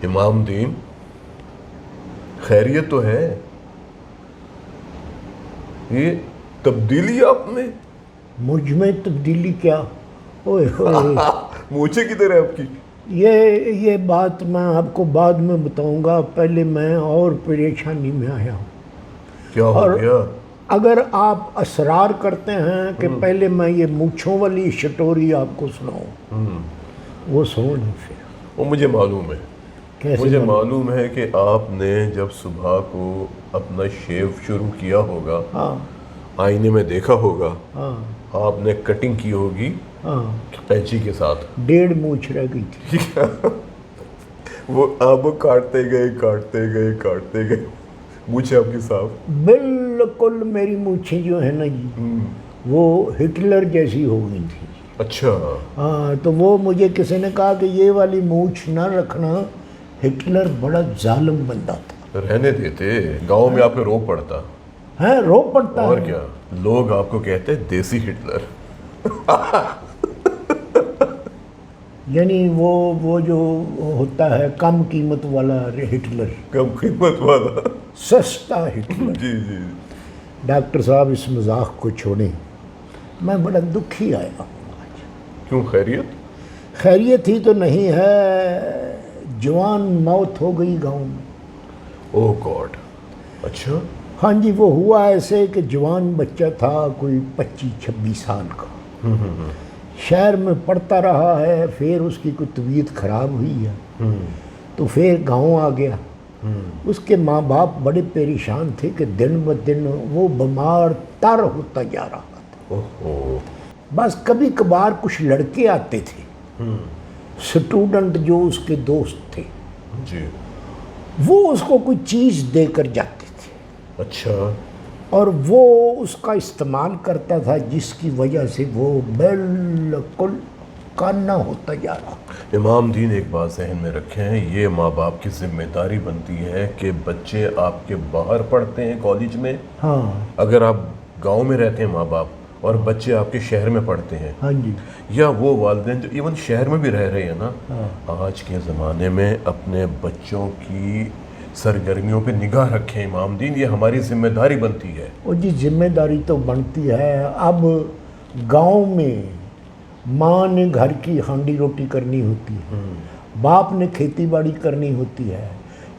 امام دین خیریت تو ہے؟ یہ تبدیلی آپ میں؟ مجھ میں تبدیلی کیا؟ اوئے ہوئے مونچھیں کدھر ہے آپ کی؟ یہ بات میں آپ کو بعد میں بتاؤں گا، پہلے میں اور پریشانی میں آیا ہوں۔ کیا ہو گیا؟ اگر آپ اصرار کرتے ہیں کہ پہلے میں یہ مونچھوں والی شٹوری آپ کو سناؤں، وہ سن لیں پھر۔ وہ مجھے معلوم ہے، کیسے مجھے معلوم ہے کہ آپ نے جب صبح کو اپنا شیو شروع کیا ہوگا، ہاں آئینے میں دیکھا ہوگا، ہاں آپ نے کٹنگ کی ہوگی ہاں، قینچی کے ساتھ، 1.5 مونچھ رہ گئی تھی۔ وہ آپ کاٹتے گئے مونچھیں آپ کی صاف؟ بالکل میری مونچھیں جو ہے نا جی، وہ ہٹلر جیسی ہو گئی تھی۔ اچھا، ہاں، تو وہ مجھے کسی نے کہا کہ یہ والی مونچھ نہ رکھنا، ہٹلر بڑا ظالم بندہ تھا۔ رہنے دیتے، گاؤں میں آپ کو رو پڑتا ہے، رو پڑتا اور ہے۔ کیا، لوگ آپ کو کہتے دیسی ہٹلر۔ یعنی وہ جو ہوتا ہے کم قیمت والا ہٹلر، کم قیمت والا، سستا ہٹلر۔ جی جی۔ ڈاکٹر صاحب اس مذاق کو چھوڑیں، میں بڑا دکھی آیا ہوں آج۔ کیوں، خیریت؟ خیریت ہی تو نہیں ہے، جوان موت ہو گئی گاؤں میں۔ اوہ گاڈ، اچھا۔ ہاں جی، وہ ہوا ایسے کہ جوان بچہ تھا، کوئی 25-26 سال کا، شہر میں پڑھتا رہا ہے، پھر اس کی کوئی طبیعت خراب ہوئی ہے تو پھر گاؤں آ گیا۔ اس کے ماں باپ بڑے پریشان تھے کہ دن بدن وہ بیمار تر ہوتا جا رہا تھا۔ اوہ، بس کبھی کبھار کچھ لڑکے آتے تھے، سٹوڈنٹ جو اس کے دوست تھے، جی، وہ اس کو کوئی چیز دے کر جاتے تھے، اچھا۔ اور وہ اس کا استعمال کرتا تھا، جس کی وجہ سے وہ بالکل کانا ہوتا جا رہا۔ امام دین ایک بات ذہن میں رکھیں، یہ ماں باپ کی ذمہ داری بنتی ہے کہ بچے آپ کے باہر پڑھتے ہیں کالج میں، ہاں اگر آپ گاؤں میں رہتے ہیں ماں باپ اور بچے آپ کے شہر میں پڑھتے ہیں، ہاں جی، یا وہ والدین جو ایون شہر میں بھی رہ رہے ہیں نا، آج کے زمانے میں اپنے بچوں کی سرگرمیوں پہ نگاہ رکھیں امام دین، یہ ہماری ذمہ داری بنتی ہے۔ وہ جی ذمہ داری تو بنتی ہے۔ اب گاؤں میں ماں نے گھر کی ہانڈی روٹی کرنی ہوتی ہے، باپ نے کھیتی باڑی کرنی ہوتی ہے،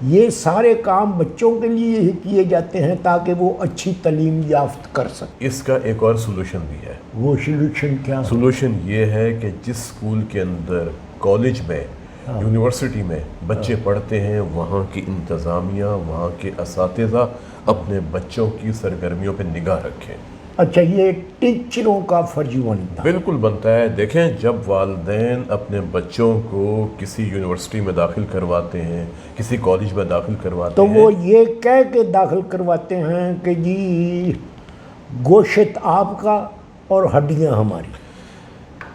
یہ سارے کام بچوں کے لیے ہی کیے جاتے ہیں تاکہ وہ اچھی تعلیم یافت کر سکیں۔ اس کا ایک اور سلوشن بھی ہے۔ وہ سلوشن کیا؟ سلوشن یہ ہے کہ جس سکول کے اندر، کالج میں، یونیورسٹی میں بچے پڑھتے ہیں، وہاں کی انتظامیہ، وہاں کے اساتذہ اپنے بچوں کی سرگرمیوں پہ نگاہ رکھیں۔ اچھا، یہ ٹیچروں کا فرض بنتا ہے؟ بالکل بنتا ہے۔ دیکھیں، جب والدین اپنے بچوں کو کسی یونیورسٹی میں داخل کرواتے ہیں، کسی کالج میں داخل کرواتے تو ہیں، وہ یہ کہہ کے داخل کرواتے ہیں کہ جی گوشت آپ کا اور ہڈیاں ہماری۔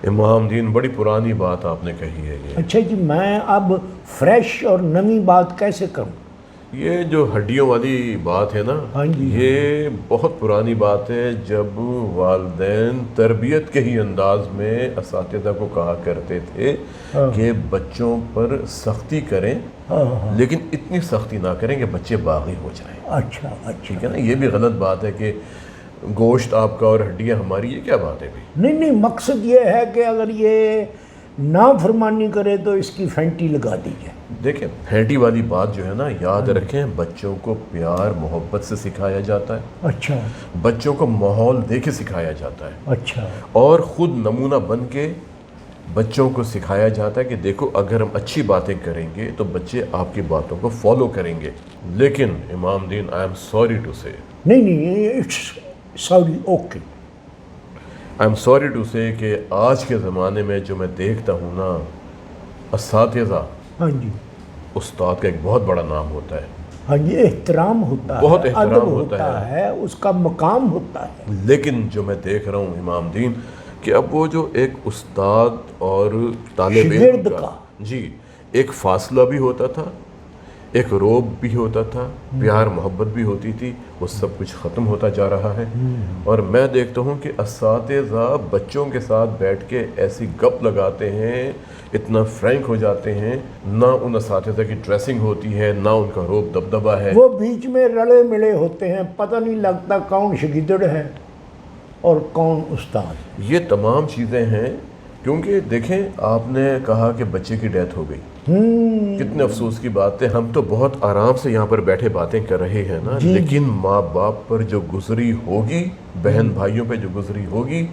امام دین بڑی پرانی بات آپ نے کہی ہے یہ۔ اچھا جی، میں اب فریش اور نئی بات کیسے کروں؟ یہ جو ہڈیوں والی بات ہے نا، ہاں جی، یہ بہت پرانی بات ہے، جب والدین تربیت کے ہی انداز میں اساتذہ کو کہا کرتے تھے کہ بچوں پر سختی کریں، لیکن اتنی سختی نہ کریں کہ بچے باغی ہو جائیں۔ اچھا اچھا، ٹھیک ہے نا، یہ بھی غلط بات ہے کہ گوشت آپ کا اور ہڈیاں ہماری، یہ کیا بات ہے بھائی؟ نہیں، مقصد یہ ہے کہ اگر یہ نافرمانی کرے تو اس کی پھینٹی لگا دی جائے۔ دیکھیں، پھینٹی والی بات جو ہے نا، یاد رکھیں، بچوں کو پیار محبت سے سکھایا جاتا ہے، اچھا بچوں کو ماحول دے کے سکھایا جاتا ہے، اچھا، اور خود نمونہ بن کے بچوں کو سکھایا جاتا ہے کہ دیکھو، اگر ہم اچھی باتیں کریں گے تو بچے آپ کی باتوں کو فالو کریں گے۔ لیکن Imam Din, I am sorry to say, نہیں، sorry, okay, I am sorry to say کہ آج کے زمانے میں جو میں دیکھتا ہوں نا، اساتذہ، ہاں جی استاد کا ایک بہت بڑا نام ہوتا ہے، ہاں جی، احترام ہوتا ہے، بہت احترام ادب ہوتا ہے، اس کا مقام ہوتا ہے۔ لیکن جو میں دیکھ رہا ہوں امام دین، کہ اب وہ جو ایک استاد اور طالب علم شاگرد کا، جی، ایک فاصلہ بھی ہوتا تھا، ایک روب بھی ہوتا تھا، پیار محبت بھی ہوتی تھی، وہ سب کچھ ختم ہوتا جا رہا ہے۔ اور میں دیکھتا ہوں کہ اساتذہ بچوں کے ساتھ بیٹھ کے ایسی گپ لگاتے ہیں، اتنا فرینک ہو جاتے ہیں، نہ ان اساتذہ کی ڈریسنگ ہوتی ہے، نہ ان کا روب دبدبا ہے۔ وہ بیچ میں رلے ملے ہوتے ہیں، پتہ نہیں لگتا کون شاگرد ہے اور کون استاد۔ یہ تمام چیزیں ہیں، کیونکہ دیکھیں آپ نے کہا کہ بچے کی ڈیتھ ہو گئی، کتنے افسوس کی بات ہے۔ ہم تو بہت آرام سے یہاں پر بیٹھے باتیں کر رہے ہیں نا، لیکن ماں باپ پر جو گزری ہوگی، بہن بھائیوں پہ جو گزری ہوگی،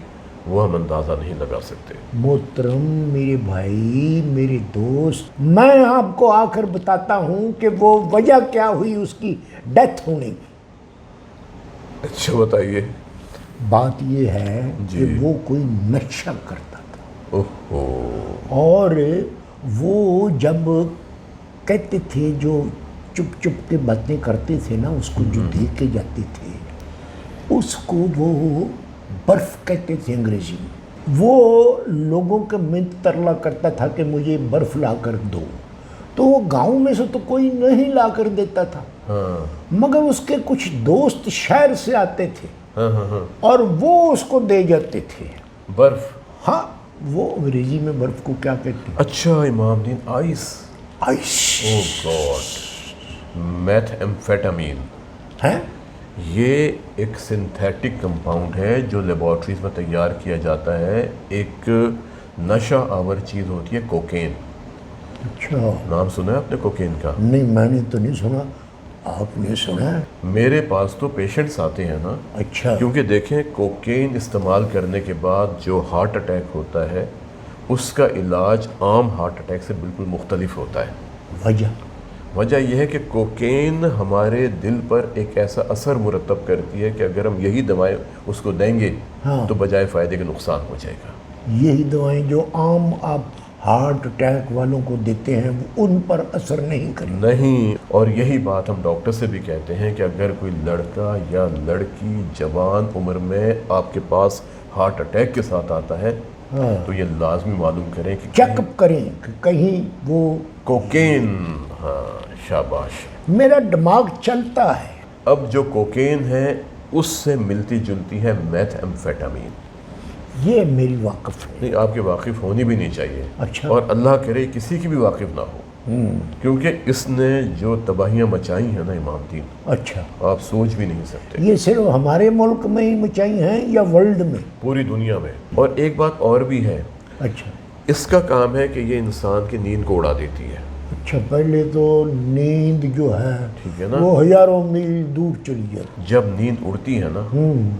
وہ ہم اندازہ نہیں لگا سکتے۔ محترم میرے بھائی، میرے دوست، میں آپ کو آ کر بتاتا ہوں کہ وہ وجہ کیا ہوئی اس کی ڈیتھ ہونے کی۔ اچھا بتائیے۔ بات یہ ہے کہ وہ کوئی نشہ کرتا تھا، اور وہ جب کہتے تھے جو چپ چپ کے باتیں کرتے تھے نا، اس کو جو دیکھ کے جاتے تھے، اس کو وہ برف کہتے تھے انگریزی میں۔ وہ لوگوں کا منت ترلا کرتا تھا کہ مجھے برف لا کر دو، تو وہ گاؤں میں سے تو کوئی نہیں لا کر دیتا تھا، مگر اس کے کچھ دوست شہر سے آتے تھے اور وہ اس کو دے جاتے تھے برف۔ ہاں، وہ انگریزی میں برف کو کیا کہتے ہیں؟ اچھا امام دین، آئس۔ آئس۔ او گاڈ، میتھ ایمفیٹامین ہے، یہ ایک سنتھیٹک کمپاؤنڈ ہے جو لیبارٹریز میں تیار کیا جاتا ہے۔ ایک نشہ آور چیز ہوتی ہے کوکین۔ اچھا، نام سنا ہے آپ نے کوکین کا؟ نہیں میں نے تو نہیں سنا، آپ نے سنا ہے؟ میرے پاس تو پیشنٹس آتے ہیں نا، اچھا، کیونکہ دیکھیں کوکین استعمال کرنے کے بعد جو ہارٹ اٹیک ہوتا ہے، اس کا علاج عام ہارٹ اٹیک سے بالکل مختلف ہوتا ہے۔ وجہ یہ ہے کہ کوکین ہمارے دل پر ایک ایسا اثر مرتب کرتی ہے کہ اگر ہم یہی دوائیں اس کو دیں گے تو بجائے فائدے کے نقصان ہو جائے گا۔ یہی دوائیں جو عام آپ ہارٹ اٹیک والوں کو دیتے ہیں وہ ان پر اثر نہیں کریں؟ نہیں، اور یہی بات ہم ڈاکٹر سے بھی کہتے ہیں کہ اگر کوئی لڑکا یا لڑکی جوان عمر میں آپ کے پاس ہارٹ اٹیک کے ساتھ آتا ہے تو یہ لازمی معلوم کریں کہ چیک اپ کریں کہ کہیں وہ کوکین۔ ہاں، شاباش۔ میرا دماغ چلتا ہے۔ اب جو کوکین ہے اس سے ملتی جلتی ہے میتھ ایمفیٹامین۔ یہ میری واقف ہے۔ نہیں، آپ کے واقف ہونی بھی نہیں چاہیے، اچھا، اور اللہ کرے کسی کی بھی واقف نہ ہو، کیونکہ اس نے جو تباہیاں مچائی ہیں نا امام دین، اچھا، آپ سوچ بھی نہیں سکتے۔ یہ صرف ہمارے ملک میں ہی مچائی ہیں یا ورلڈ میں؟ پوری دنیا میں۔ اور ایک بات اور بھی ہے، اچھا اس کا کام ہے کہ یہ انسان کی نیند کو اڑا دیتی ہے۔ اچھا، پہلے تو نیند جو ہے ٹھیک ہے نا، وہ ہزاروں میل دور چلی جاتی۔ جب نیند اڑتی ہے نا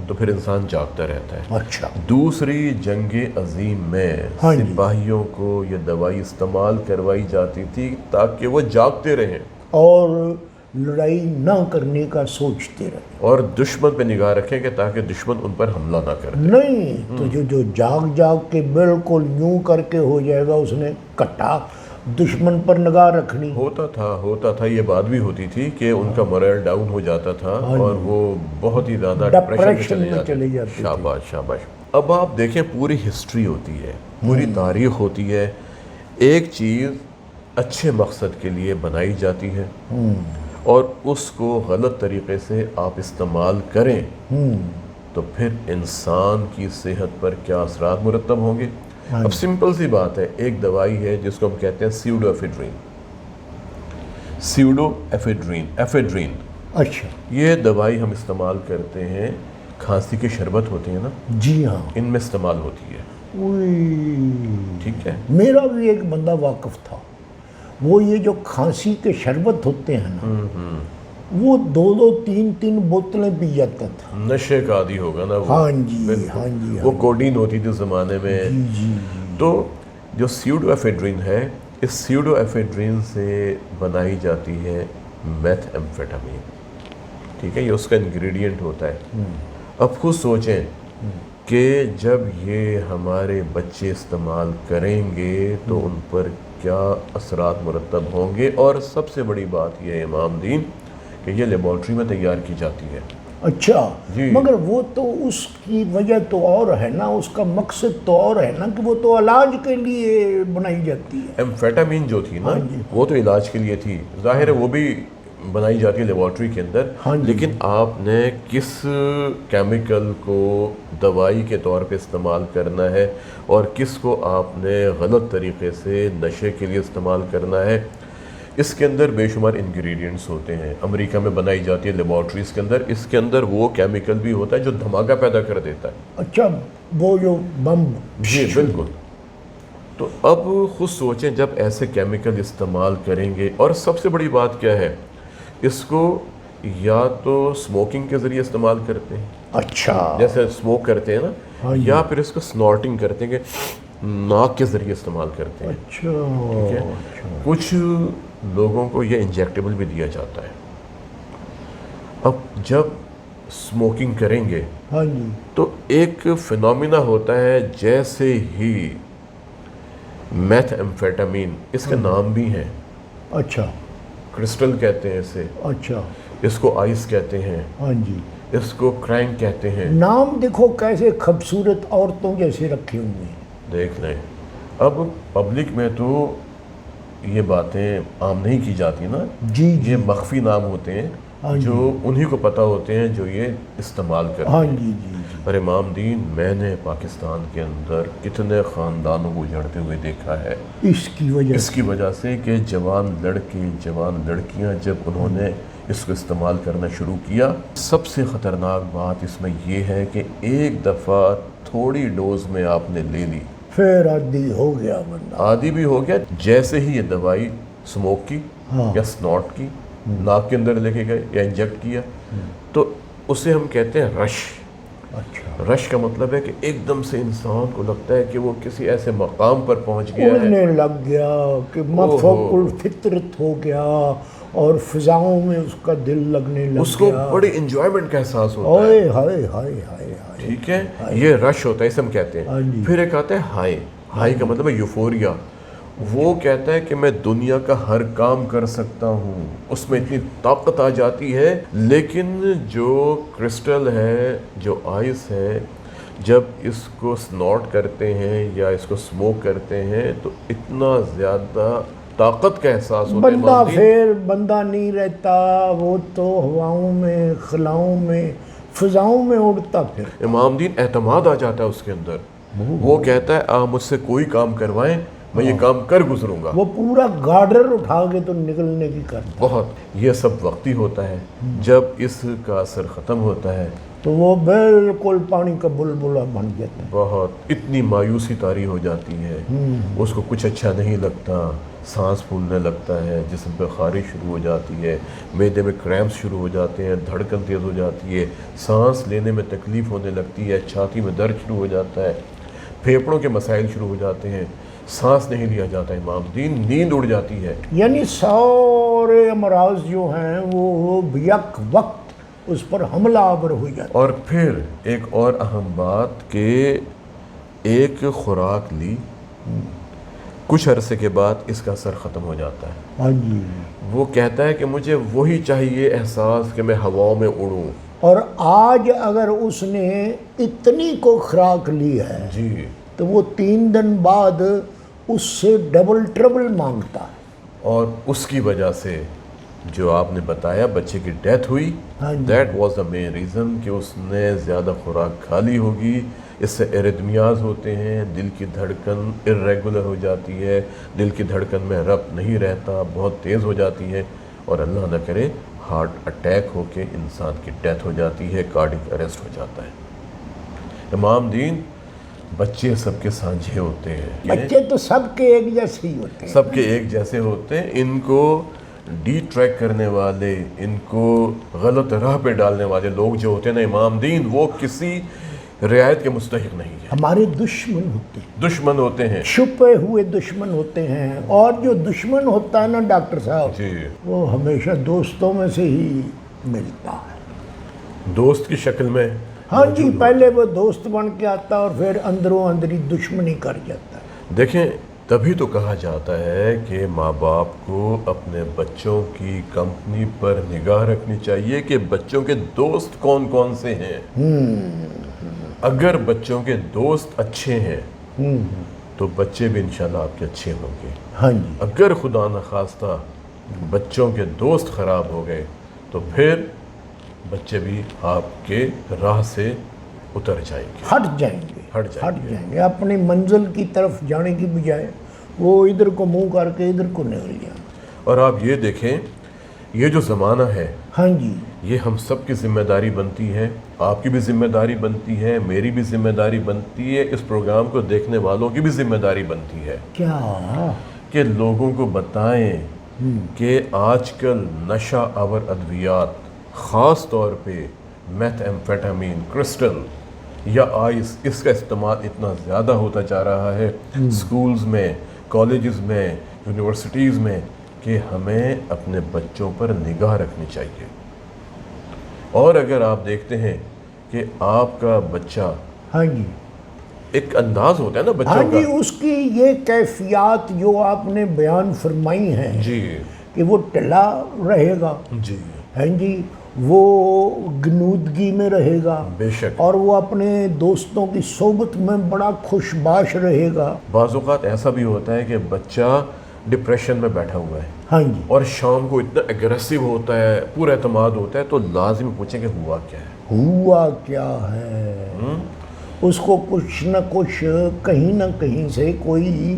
تو پھر انسان جاگتا رہتا ہے۔ اچھا، دوسری جنگ عظیم میں سپاہیوں کو یہ دوائی استعمال کروائی جاتی تھی تاکہ وہ جاگتے رہیں اور لڑائی نہ کرنے کا سوچتے رہے، اور دشمن پہ نگاہ رکھیں کہ تاکہ دشمن ان پر حملہ نہ کرے۔ نہیں تو جو جاگ کے بالکل یوں کر کے ہو جائے گا، اس نے کٹا دشمن پر نگاہ رکھنی۔ ہوتا تھا یہ بات بھی ہوتی تھی کہ ان کا مورل ڈاؤن ہو جاتا تھا اور وہ بہت ہی زیادہ ڈپریشن میں چلے جاتے تھے۔ شاباش شاباش۔ اب آپ دیکھیں، پوری ہسٹری ہوتی ہے، پوری تاریخ ہوتی ہے، ایک چیز اچھے مقصد کے لیے بنائی جاتی ہے اور اس کو غلط طریقے سے آپ استعمال کریں تو پھر انسان کی صحت پر کیا اثرات مرتب ہوں گے۔ اب سمپل سی بات ہے، ایک دوائی ہے جس کو ہم کہتے ہیں سیوڈو ایفیڈرین۔ اچھا، یہ دوائی ہم استعمال کرتے ہیں، کھانسی کے شربت ہوتے ہیں نا، جی ہاں، ان میں استعمال ہوتی ہے۔ ٹھیک ہے، میرا بھی ایک بندہ واقف تھا، وہ یہ جو کھانسی کے شربت ہوتے ہیں نا، وہ 2-3 بوتلیں پی جاتا تھا۔ نشے کا عادی ہوگا نا وہ۔ ہاں جی، وہ کوڈین ہوتی تھی زمانے میں۔ تو جو سیوڈو ایفیڈرین ہے، اس سیوڈو ایفیڈرین سے بنائی جاتی ہے میتھ ایمفیٹامین۔ ٹھیک ہے، یہ اس کا انگریڈینٹ ہوتا ہے۔ اب خود سوچیں کہ جب یہ ہمارے بچے استعمال کریں گے تو ان پر کیا اثرات مرتب ہوں گے۔ اور سب سے بڑی بات یہ ہے امام دین کہ یہ لیبارٹری میں تیار کی جاتی ہے۔ اچھا جی۔ مگر وہ تو اس کی وجہ تو اور ہے نا، اس کا مقصد تو اور ہے نا کہ وہ تو علاج کے لیے بنائی جاتی ہے۔ ایمفیٹامین جو تھی نا ہاں جی۔ وہ تو علاج کے لیے تھی، ظاہر ہے وہ بھی بنائی جاتی ہے لیبارٹری کے اندر، ہاں جی۔ لیکن آپ نے کس کیمیکل کو دوائی کے طور پہ استعمال کرنا ہے اور کس کو آپ نے غلط طریقے سے نشے کے لیے استعمال کرنا ہے، اس کے اندر بے شمار انگریڈینٹس ہوتے ہیں۔ امریکہ میں بنائی جاتی ہے لیبارٹریز کے اندر، اس کے اندر وہ کیمیکل بھی ہوتا ہے جو دھماکہ پیدا کر دیتا ہے۔ اچھا وہ جو بم، جی بالکل۔ تو اب خود سوچیں جب ایسے کیمیکل استعمال کریں گے، اور سب سے بڑی بات کیا ہے، اس کو یا تو سموکنگ کے ذریعے استعمال کرتے ہیں، اچھا جیسے سموک کرتے ہیں نا، ہاں جی۔ یا پھر اس کو سنورٹنگ کرتے ہیں کہ ناک کے ذریعے استعمال کرتے ہیں۔ اچھا ٹھیک ہے؟ کچھ لوگوں کو یہ انجیکٹیبل بھی دیا جاتا ہے۔ اب جب سموکنگ کریں گے ہاں جی، تو ایک فینومینا ہوتا ہے، جیسے ہی میتھ ایمفیٹامین، اس کے نام بھی ہیں، اچھا کرسٹل کہتے ہیں اسے، اچھا اس کو آئس کہتے ہیں، ہاں جی۔ اس کو کرینک کہتے ہیں۔ نام دیکھو کیسے خوبصورت عورتوں جیسے رکھے ہوئے ہیں۔ دیکھ لیں، اب پبلک میں تو یہ باتیں عام نہیں کی جاتی نا، جی جی، یہ مخفی نام ہوتے ہیں ہاں جی۔ جو انہی کو پتہ ہوتے ہیں جو یہ استعمال کرتے ہاں ہیں۔ جی جی جی، اور امام دین، میں نے پاکستان کے اندر کتنے خاندانوں کو اجڑتے ہوئے دیکھا ہے اس کی وجہ اس کی وجہ سے کہ جوان لڑکے، جوان لڑکیاں جب انہوں نے اس کو استعمال کرنا شروع کیا، سب سے خطرناک بات اس میں یہ ہے کہ ایک دفعہ تھوڑی ڈوز میں آپ نے لے لی، پھر عادی ہو گیا بندہ۔ عادی بھی ہو گیا۔ جیسے ہی یہ دوائی سموک کی ہاں یا سنوٹ کی، ناک کے اندر لے کے گئے یا انجیکٹ کیا، تو اسے ہم کہتے ہیں رش۔ اچھا، رش کا مطلب ہے کہ ایک دم سے انسان کو لگتا ہے کہ وہ کسی ایسے مقام پر پہنچ گیا ہے، اڑنے لگ گیا کہ مفوق الفطرت ہو گیا، اور فضاؤں میں اس کا دل لگنے لگ گیا، اس کو بڑی انجوائمنٹ کا احساس ہوتا ہے۔ ہائے ہائے ہائے ہائے ہائے، ٹھیک ہے، یہ رش ہوتا ہے، اسے ہم کہتے ہاں ہیں۔ جی۔ پھر ایک آتا ہے ہائی۔ ہائی کا مطلب ہے یوفوریا۔ وہ کہتا ہے کہ میں دنیا کا ہر کام کر سکتا ہوں، اس میں اتنی طاقت آ جاتی ہے۔ لیکن جو کرسٹل ہے، جو آئس ہے، جب اس کو سنوٹ کرتے ہیں یا اس کو سموک کرتے ہیں تو اتنا زیادہ طاقت کا احساس ہوتا ہے۔ بندہ امام دین، پھر بندہ نہیں رہتا، وہ تو ہواؤں میں، خلاؤں میں، فضاؤں میں اڑتا پھر۔ امام دین اعتماد آ جاتا ہے اس کے اندر، وہ کہتا ہے آپ مجھ سے کوئی کام کروائیں، میں یہ کام کر گزروں گا۔ وہ پورا گارڈر اٹھا کے تو نکلنے کی کرتا، بہت، یہ سب وقتی ہوتا ہے۔ جب اس کا اثر ختم ہوتا ہے تو وہ بالکل پانی کا بلبلہ بن جاتا ہے۔ بہت اتنی مایوسی طاری ہو جاتی ہے، اس کو کچھ اچھا نہیں لگتا، سانس پھولنے لگتا ہے، جسم پہ خارش شروع ہو جاتی ہے، معدے میں کریمپس شروع ہو جاتے ہیں، دھڑکن تیز ہو جاتی ہے، سانس لینے میں تکلیف ہونے لگتی ہے، چھاتی میں درد شروع ہو جاتا ہے، پھیپھڑوں کے مسائل شروع ہو جاتے ہیں، سانس نہیں لیا جاتا، امام دین، نیند اڑ جاتی ہے۔ یعنی سارے امراض جو ہیں وہ یک وقت اس پر حملہ آور ہو جاتا اور پھر ایک اور اہم بات کہ ایک خوراک لی، کچھ عرصے کے بعد اس کا اثر ختم ہو جاتا ہے۔ ہاں جی، وہ کہتا ہے کہ مجھے وہی چاہیے احساس کہ میں ہواؤں میں اڑوں۔ اور آج اگر اس نے اتنی کو خوراک لی ہے جی، تو وہ 3 دن بعد اس سے ڈبل ٹربل مانگتا ہے۔ اور اس کی وجہ سے جو آپ نے بتایا بچے کی ڈیتھ ہوئی، ہاں جی۔ That was the main reason کہ اس نے زیادہ خوراک کھا لی ہوگی۔ اس سے ایریتمیاز ہوتے ہیں، دل کی دھڑکن irregular ہو جاتی ہے، دل کی دھڑکن میں ربط نہیں رہتا، بہت تیز ہو جاتی ہے، اور اللہ نہ کرے ہارٹ اٹیک ہو کے انسان کی ڈیتھ ہو جاتی ہے، کارڈک اریسٹ ہو جاتا ہے۔ امام دین، بچے سب کے سانجھے ہوتے ہیں، بچے تو سب کے ایک جیسے ہی ہوتے ہیں، سب کے ایک جیسے ہوتے ہیں۔ ان کو ڈی ٹریک کرنے والے، ان کو غلط راہ پہ ڈالنے والے لوگ جو ہوتے ہیں نا امام دین، وہ کسی رعایت کے مستحق نہیں ہیں، ہمارے دشمن ہوتے ہیں، دشمن ہوتے ہیں۔ چھپے ہوئے دشمن ہوتے ہیں۔ اور جو دشمن ہوتا ہے نا ڈاکٹر صاحب، جی، وہ ہمیشہ دوستوں میں سے ہی ملتا ہے۔ دوست کی شکل میں ہاں جی، پہلے وہ دوست بن کے آتا اور پھر اندروں اندری دشمنی کر جاتا ہے۔ دیکھیں، تبھی تو کہا جاتا ہے کہ ماں باپ کو اپنے بچوں کی کمپنی پر نگاہ رکھنی چاہیے کہ بچوں کے دوست کون کون سے ہیں. اگر بچوں کے دوست اچھے ہیں تو بچے بھی انشاءاللہ آپ کے اچھے ہوں گے. ہاں جی. اگر خدا نخواستہ بچوں کے دوست خراب ہو گئے تو پھر بچے بھی آپ کے راہ سے اتر جائیں گے، ہٹ جائیں گے اپنی منزل کی طرف جانے کی بجائے وہ ادھر کو منہ کر کے ادھر کو نکل جائیں. اور آپ یہ دیکھیں، یہ جو زمانہ ہے ہاں جی. یہ ہم سب کی ذمہ داری بنتی ہے، آپ کی بھی ذمہ داری بنتی ہے، میری بھی ذمہ داری بنتی ہے، اس پروگرام کو دیکھنے والوں کی بھی ذمہ داری بنتی ہے کیا کہ لوگوں کو بتائیں کہ آج کل نشہ آور ادویات، خاص طور پہ میتھ ایمفیٹامین، کرسٹل یا آئس، اس کا استعمال اتنا زیادہ ہوتا جا رہا ہے سکولز میں، کالجز میں، یونیورسٹیز میں، کہ ہمیں اپنے بچوں پر نگاہ رکھنی چاہیے. اور اگر آپ دیکھتے ہیں کہ آپ کا بچہ، ہاں جی، ایک انداز ہوتا ہے نا ہاں بچوں جی، کا، اس کی یہ کیفیات جو آپ نے بیان فرمائی ہیں جی کہ وہ ٹلا رہے گا، جی ہاں جی، وہ گنودگی میں رہے گا، بے شک. اور وہ اپنے دوستوں کی صحبت میں بڑا خوش باش رہے گا. بعض اوقات ایسا بھی ہوتا ہے کہ بچہ ڈپریشن میں بیٹھا ہوا ہے ہاں جی. اور شام کو اتنا اگریسو ہوتا ہے، پورا اعتماد ہوتا ہے، تو لازم پوچھیں کہ ہوا کیا ہے. ہوا کیا ہے؟ اس کو کچھ نہ کچھ کہیں نہ کہیں سے کوئی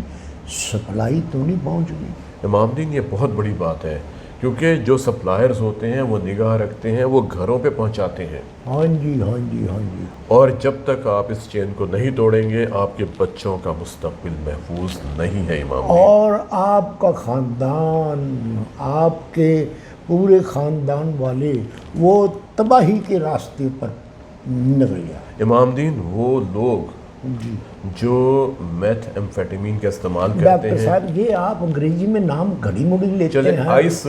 سپلائی تو نہیں پہنچ گئی. امام دین، یہ بہت بڑی بات ہے، کیونکہ جو سپلائرز ہوتے ہیں وہ نگاہ رکھتے ہیں، وہ گھروں پہ پہنچاتے ہیں. ہاں جی، ہاں جی، ہاں جی. اور جب تک آپ اس چین کو نہیں توڑیں گے، آپ کے بچوں کا مستقبل محفوظ نہیں ہے امام دین. اور آپ کا خاندان، آپ کے پورے خاندان والے وہ تباہی کے راستے پر نکل جائے. امام دین، وہ لوگ جی جو میتھ ایمفیٹامین کا استعمال کرتے ڈاکٹر ہیں، صاحب، یہ آپ انگریزی میں نام گھڑی مڑی لیتے چلے ہیں. آئس،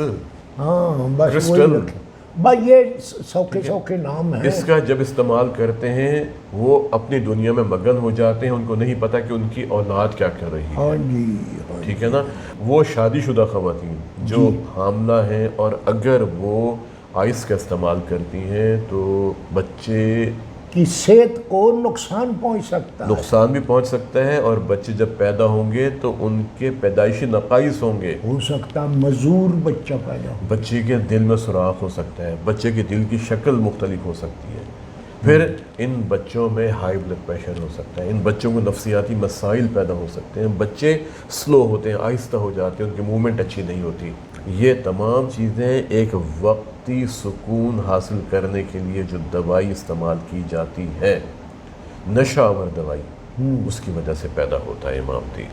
ہاں، بس کرسٹل، وہی رکھیں. بھائی یہ سوکھے نام ہیں. اس کا جب استعمال کرتے ہیں وہ اپنی دنیا میں مگن ہو جاتے ہیں، ان کو نہیں پتا کہ ان کی اولاد کیا کر رہی ہے. ہاں جی، ہاں جی. ٹھیک ہے نا. وہ شادی شدہ خواتین جو حاملہ ہیں اور اگر وہ آئس کا استعمال کرتی ہیں تو بچے کی صحت کو نقصان پہنچ سکتا ہے. نقصان بھی پہنچ سکتا ہے، اور بچے جب پیدا ہوں گے تو ان کے پیدائشی نقائص ہوں گے. ہو سکتا مزور بچہ پیدا ہو. بچے کے دل میں سوراخ ہو سکتا ہے، بچے کے دل کی شکل مختلف ہو سکتی ہے. پھر ان بچوں میں ہائی بلڈ پریشر ہو سکتا ہے، ان بچوں کو نفسیاتی مسائل پیدا ہو سکتے ہیں، بچے سلو ہوتے ہیں، آہستہ ہو جاتے ہیں، ان کی موومنٹ اچھی نہیں ہوتی. یہ تمام چیزیں ایک وقتی سکون حاصل کرنے کے لیے جو دوائی استعمال کی جاتی ہے، نشہ آور دوائی، اس کی وجہ سے پیدا ہوتا ہے امام دین.